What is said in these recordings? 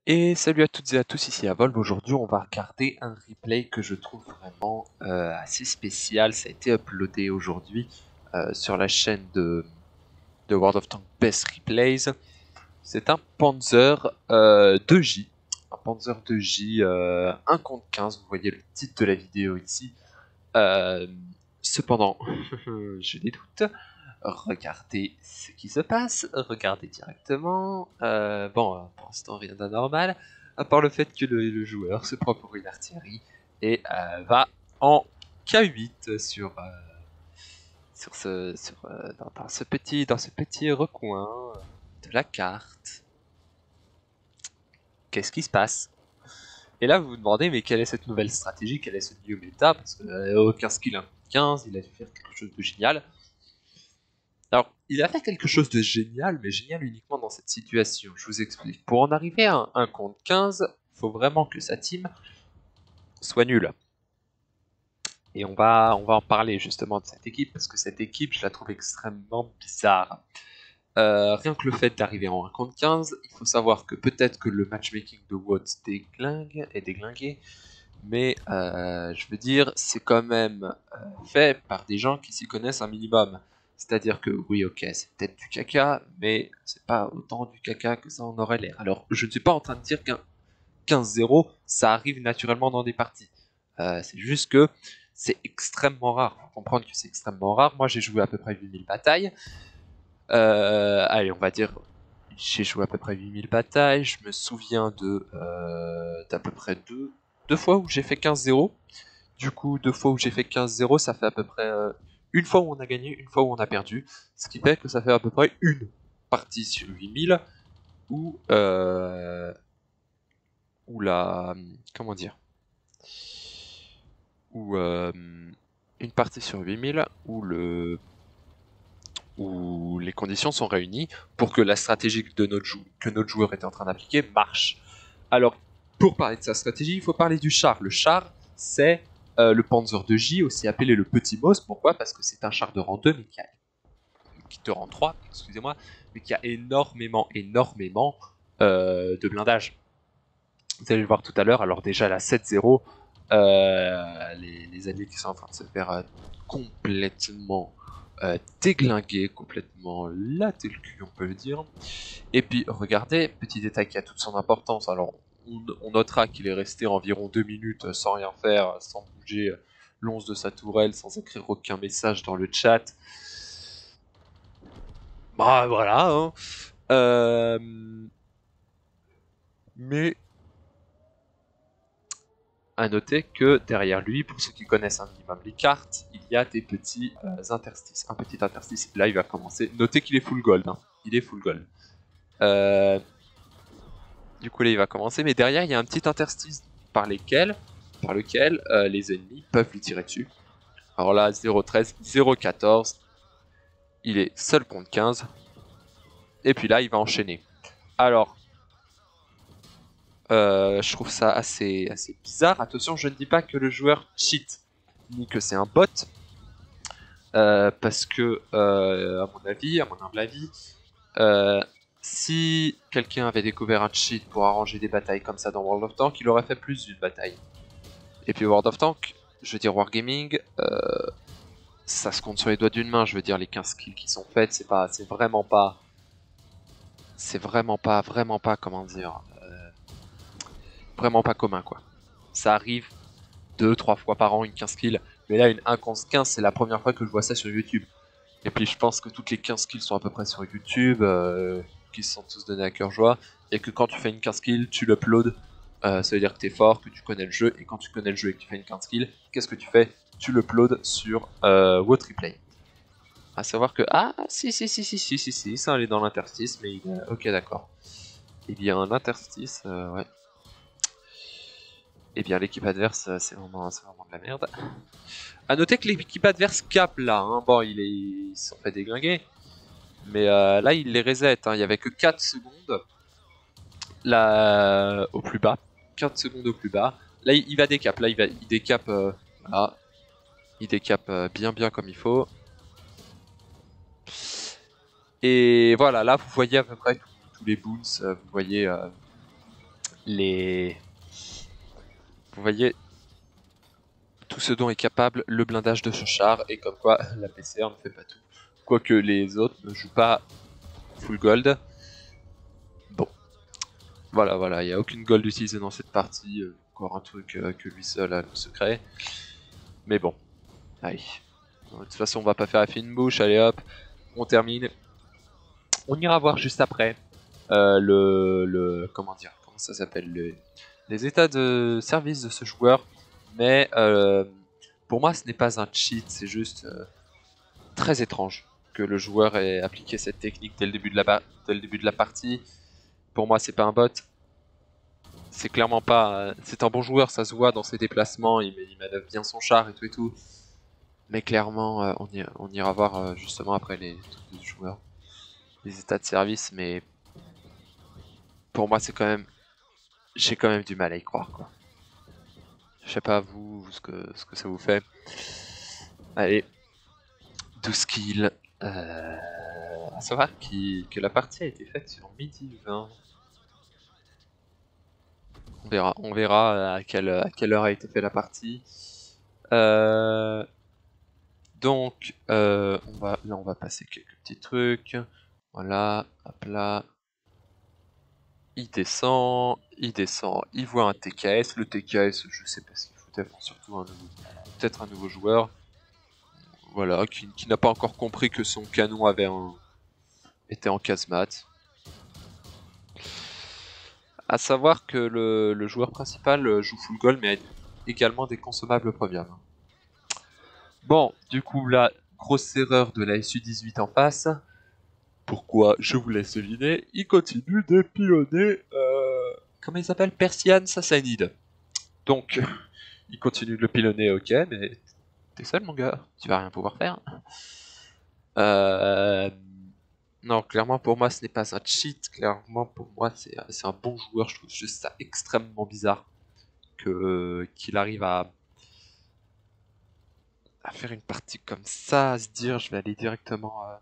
Et salut à toutes et à tous, ici Avolve. Aujourd'hui, on va regarder un replay que je trouve vraiment assez spécial. Ça a été uploadé aujourd'hui sur la chaîne de World of Tanks Best Replays. C'est un Panzer 2J. Un Panzer 2J 1 contre 15. Vous voyez le titre de la vidéo ici. Cependant, j'ai des doutes. Regardez ce qui se passe, regardez directement. Pour l'instant rien d'anormal, à part le fait que le joueur se prend pour une artillerie et va en K8 dans ce petit recoin de la carte. Qu'est-ce qui se passe? Et là vous vous demandez mais quelle est cette nouvelle stratégie, quel est ce new méta, parce que aucun skill 1-15, il a dû faire quelque chose de génial. Alors, il a fait quelque chose de génial, mais génial uniquement dans cette situation. Je vous explique. Pour en arriver à un 1 contre 15, il faut vraiment que sa team soit nulle. Et on va en parler justement de cette équipe, parce que cette équipe, je la trouve extrêmement bizarre. Rien que le fait d'arriver en 1 contre 15, il faut savoir que peut-être que le matchmaking de Watts est déglingué, mais je veux dire, c'est quand même fait par des gens qui s'y connaissent un minimum. C'est-à-dire que oui, ok, c'est peut-être du caca, mais c'est pas autant du caca que ça en aurait l'air. Alors, je ne suis pas en train de dire qu'un 15-0, ça arrive naturellement dans des parties. C'est juste que c'est extrêmement rare. Faut comprendre que c'est extrêmement rare. Moi, j'ai joué à peu près 8000 batailles. Allez, on va dire, j'ai joué à peu près 8000 batailles. Je me souviens d'à peu près deux fois où j'ai fait 15-0. Du coup, deux fois où j'ai fait 15-0, ça fait à peu près une fois où on a gagné, une fois où on a perdu. Ce qui fait que ça fait à peu près une partie sur 8000 où la... Comment dire Où une partie sur 8000 où les conditions sont réunies pour que la stratégie que notre joueur était en train d'appliquer marche. Alors, pour parler de sa stratégie, il faut parler du char. Le char, c'est le Panzer 2J, aussi appelé le Petit Moss. Pourquoi? Parce que c'est un char de rang 2, mais qui te rend 3, excusez-moi, mais qui a énormément de blindage. Vous allez le voir tout à l'heure. Alors déjà, la 7-0, les alliés qui sont en train de se faire complètement déglinguer, complètement latter le cul, on peut le dire. Et puis, regardez, petit détail qui a toute son importance. Alors, on notera qu'il est resté environ 2 minutes sans rien faire, sans bouger l'once de sa tourelle, sans écrire aucun message dans le chat. Bah voilà, hein. Mais à noter que derrière lui, pour ceux qui connaissent un minimum les cartes, il y a des petits interstices. Un petit interstice, là il va commencer. Notez qu'il est full gold, hein. Il est full gold. Du coup là il va commencer, mais derrière il y a un petit interstice par lequel les ennemis peuvent lui tirer dessus. Alors là 0-13, 0-14, il est seul contre 15, et puis là il va enchaîner. Alors, je trouve ça assez bizarre. Attention, je ne dis pas que le joueur cheat, ni que c'est un bot, parce que, à mon humble avis, si quelqu'un avait découvert un cheat pour arranger des batailles comme ça dans World of Tanks, il aurait fait plus d'une bataille. Et puis World of Tanks, je veux dire Wargaming, ça se compte sur les doigts d'une main. Je veux dire, les 15 kills qui sont faites, c'est vraiment pas, comment dire, vraiment pas commun quoi. Ça arrive 2-3 fois par an une 15 kills, mais là une 1 contre 15, c'est la première fois que je vois ça sur YouTube. Et puis je pense que toutes les 15 kills sont à peu près sur YouTube, qui se sont tous donnés à cœur joie, et que quand tu fais une 15 kills, tu l'uploads, ça veut dire que t'es fort, que tu connais le jeu, et quand tu connais le jeu et que tu fais une 15 kills, qu'est-ce que tu fais? Tu l'uploads sur WoW Replay. À savoir que, ah, si, ça allait dans l'interstice, mais ok d'accord. Il y a un interstice, ouais. Eh bien l'équipe adverse, c'est vraiment de la merde. A noter que l'équipe adverse cap là, hein. Bon ils se sont fait déglinguer, mais là il les reset, hein. Il y avait que 4 secondes là au plus bas, 4 secondes au plus bas. Là il va décap, là il décap, voilà. Il décap bien comme il faut. Et voilà, là vous voyez à peu près tous les boons, vous voyez les... Vous voyez tout ce dont est capable le blindage de ce char, et comme quoi la PCR ne fait pas tout. Quoique les autres ne jouent pas full gold. Bon, voilà, il n'y a aucune gold utilisée dans cette partie, encore un truc que lui seul a le secret. Mais bon, allez. De toute façon, on va pas faire la fine bouche, allez hop, on termine. On ira voir juste après comment ça s'appelle, les états de service de ce joueur. Mais pour moi, ce n'est pas un cheat, c'est juste très étrange que le joueur ait appliqué cette technique dès le début de la partie. Pour moi, c'est pas un bot. C'est clairement pas. C'est un bon joueur, ça se voit dans ses déplacements, il manœuvre bien son char et tout. Mais clairement, on ira voir justement après les trucs du joueur, les états de service. Mais pour moi, c'est quand même. J'ai quand même du mal à y croire, quoi. Je sais pas vous ce que ça vous fait. Allez, 12 kills. À savoir que la partie a été faite sur midi 20. On verra à quelle heure a été faite la partie. Donc, on va passer quelques petits trucs. Voilà, hop là. Il descend, il voit un TKS. Le TKS, je sais pas ce qu'il foutait, enfin, surtout peut-être un nouveau joueur. Voilà, qui n'a pas encore compris que son canon était en casemate. A savoir que le joueur principal joue full gold, mais a également des consommables premium. Bon, du coup là, grosse erreur de la SU-18 en face. Pourquoi? Je vous laisse deviner. Il continue de pilonner... comment il s'appelle? Persian Sassanide. Donc, il continue de le pilonner, ok, mais t'es seul mon gars, tu vas rien pouvoir faire. Non, clairement pour moi ce n'est pas un cheat, clairement pour moi c'est un bon joueur, je trouve juste ça extrêmement bizarre qu'il arrive à faire une partie comme ça, à se dire je vais aller directement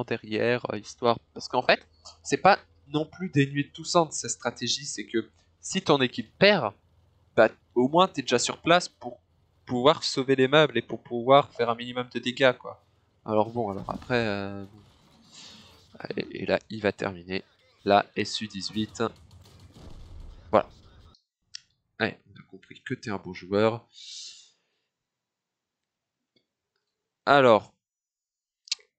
derrière, histoire... Parce qu'en fait, c'est pas non plus dénué de tout sens cette stratégie, c'est que si ton équipe perd, bah au moins t'es déjà sur place pour pouvoir sauver les meubles et pour pouvoir faire un minimum de dégâts, quoi. Alors bon, alors après... et là, il va terminer la SU-18. Voilà. Ouais, on a compris que t'es un bon joueur. Alors,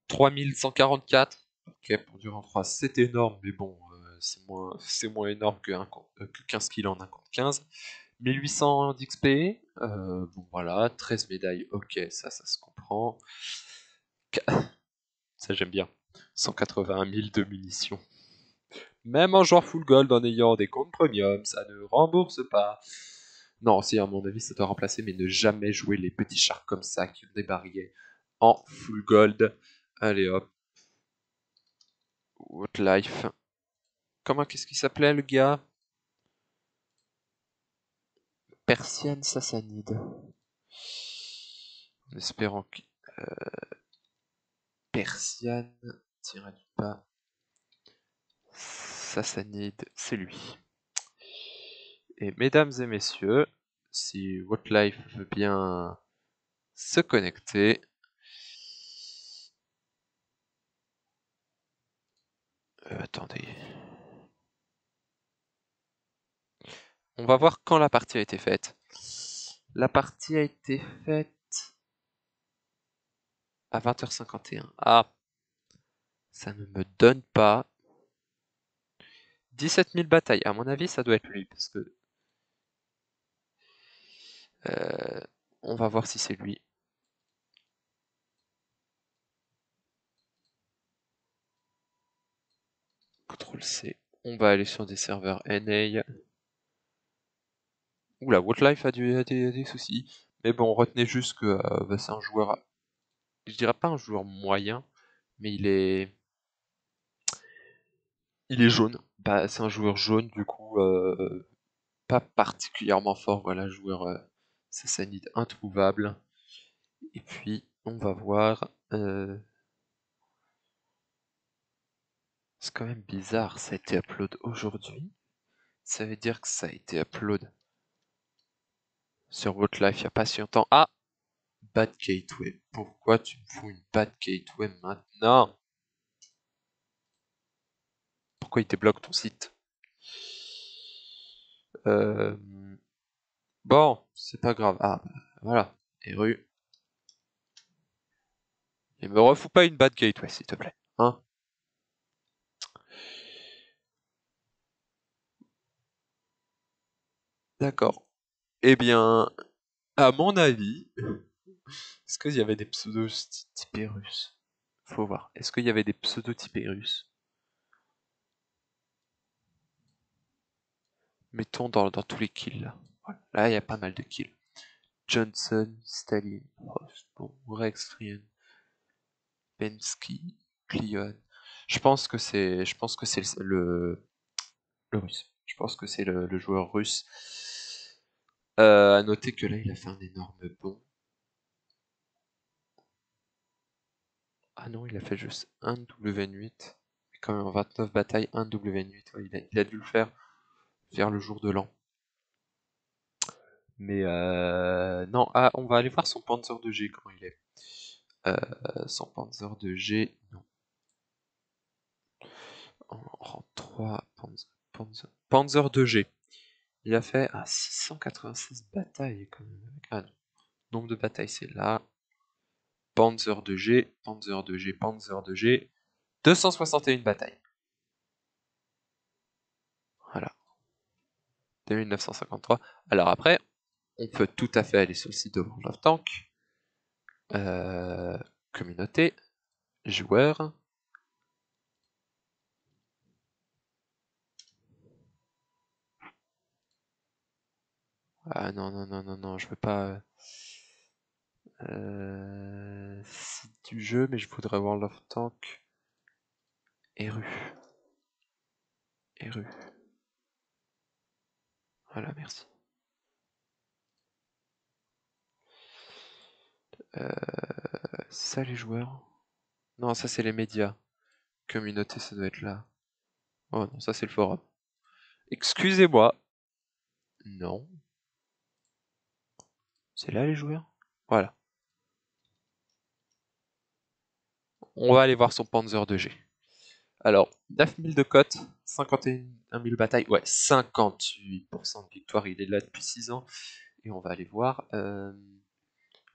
3144. Ok, pour du rang 3, c'est énorme, mais bon, c'est moins énorme que 15 kills en 1 contre 15. 1800 d'XP, bon voilà, 13 médailles, ok, ça se comprend. Ça j'aime bien. 181 000 de munitions. Même en joueur full gold en ayant des comptes premium, ça ne rembourse pas. Non, si, à mon avis, ça doit remplacer, mais ne jamais jouer les petits chars comme ça qui ont des barrières en full gold. Allez hop. What life. Qu'est-ce qu'il s'appelait le gars? Persian Sassanide. En espérant que. Persian. Tiré du bas. Sassanide, c'est lui. Et mesdames et messieurs, si Whatlife veut bien se connecter. Attendez. On va voir quand la partie a été faite. La partie a été faite à 20h51. Ah, ça ne me donne pas. 17 000 batailles. À mon avis, ça doit être lui parce que on va voir si c'est lui. CTRL C. On va aller sur des serveurs NA. Oula, Wildlife a des soucis. Mais bon, retenez juste que bah, c'est un joueur. Je dirais pas un joueur moyen, mais il est jaune. Bah, c'est un joueur jaune, du coup, pas particulièrement fort. Voilà, joueur Sassanide introuvable. Et puis, on va voir. C'est quand même bizarre, ça a été upload aujourd'hui. Ça veut dire que ça a été upload sur votre live il n'y a pas si longtemps. Ah, bad gateway. Pourquoi tu me fous une bad gateway maintenant? Pourquoi il débloque ton site? Bon, c'est pas grave. Ah, bah, voilà. Eru. Et me refous pas une bad gateway, s'il te plaît. Hein? D'accord. Eh bien, à mon avis, est-ce qu'il y avait des pseudos typés russes? Faut voir. Est-ce qu'il y avait des pseudos typés russes? Mettons dans tous les kills là. Voilà. Là, il y a pas mal de kills. Johnson, Stalin, Prost, bon, Rex, Friend, Pensky, Cleon. Je pense que c'est le russe. Je pense que c'est le joueur russe. À noter que là, il a fait un énorme bond. Ah non, il a fait juste un WN8. Mais quand même, en 29 batailles, un WN8. Ouais, il a dû le faire vers le jour de l'an. Mais non, ah, on va aller voir son Panzer 2G, comment il est. Son Panzer 2G, non. En rang 3, Panzer 2G. Il a fait 686 batailles quand même. Ah non. Nombre de batailles, c'est là. Panzer 2G, Panzer 2G, Panzer 2G. 261 batailles. Voilà. 2953. Alors après, on peut tout à fait aller sur le site de World of Tanks. Communauté, joueurs. Ah non, non, non, non, non, je veux pas. Site du jeu, mais je voudrais World of Tanks. Eru. Eru. Voilà, merci. Ça, les joueurs. Non, ça, c'est les médias. Communauté, ça doit être là. Oh non, ça, c'est le forum. Excusez-moi. Non. C'est là, les joueurs? Voilà. On va aller voir son Panzer 2G. Alors, 9000 de cote, 51 000 batailles. Ouais, 58% de victoire. Il est là depuis 6 ans. Et on va aller voir.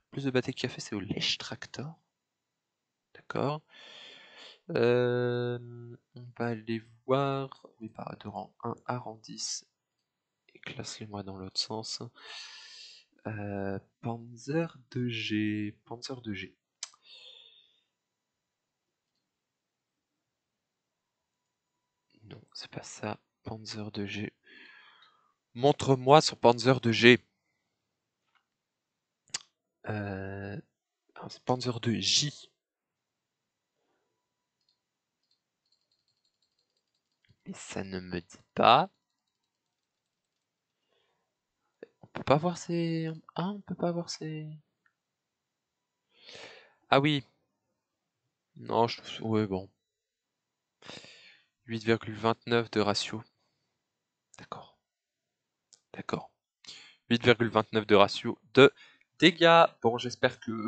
Plus de batailles qu'il a fait, c'est au Lech Tractor. D'accord. On va aller voir. Oui, bah, de rang 1 à rang 10. Et classe-les-moi dans l'autre sens. Panzer 2G. Panzer 2G. Non, c'est pas ça. Panzer 2G. Montre-moi son Panzer 2G. C'est Panzer 2J. Mais ça ne me dit pas. On peut pas voir ses. Ah, on peut pas voir ses. Ah oui. Non, ouais, bon. 8,29 de ratio. D'accord. D'accord. 8,29 de ratio de dégâts. Bon, j'espère que.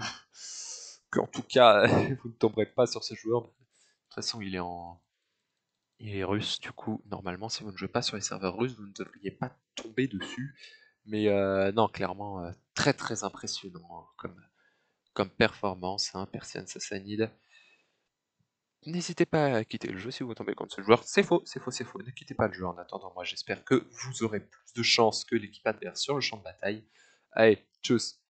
qu'en tout cas, vous ne tomberez pas sur ce joueur. De toute façon, il est russe, du coup, normalement, si vous ne jouez pas sur les serveurs russes, vous ne devriez pas tomber dessus. Mais non, clairement, très très impressionnant hein, comme performance, hein, Persian Sassanide. N'hésitez pas à quitter le jeu si vous tombez contre ce joueur. C'est faux, c'est faux, c'est faux. Ne quittez pas le jeu en attendant. Moi, j'espère que vous aurez plus de chance que l'équipe adverse sur le champ de bataille. Allez, tchuss!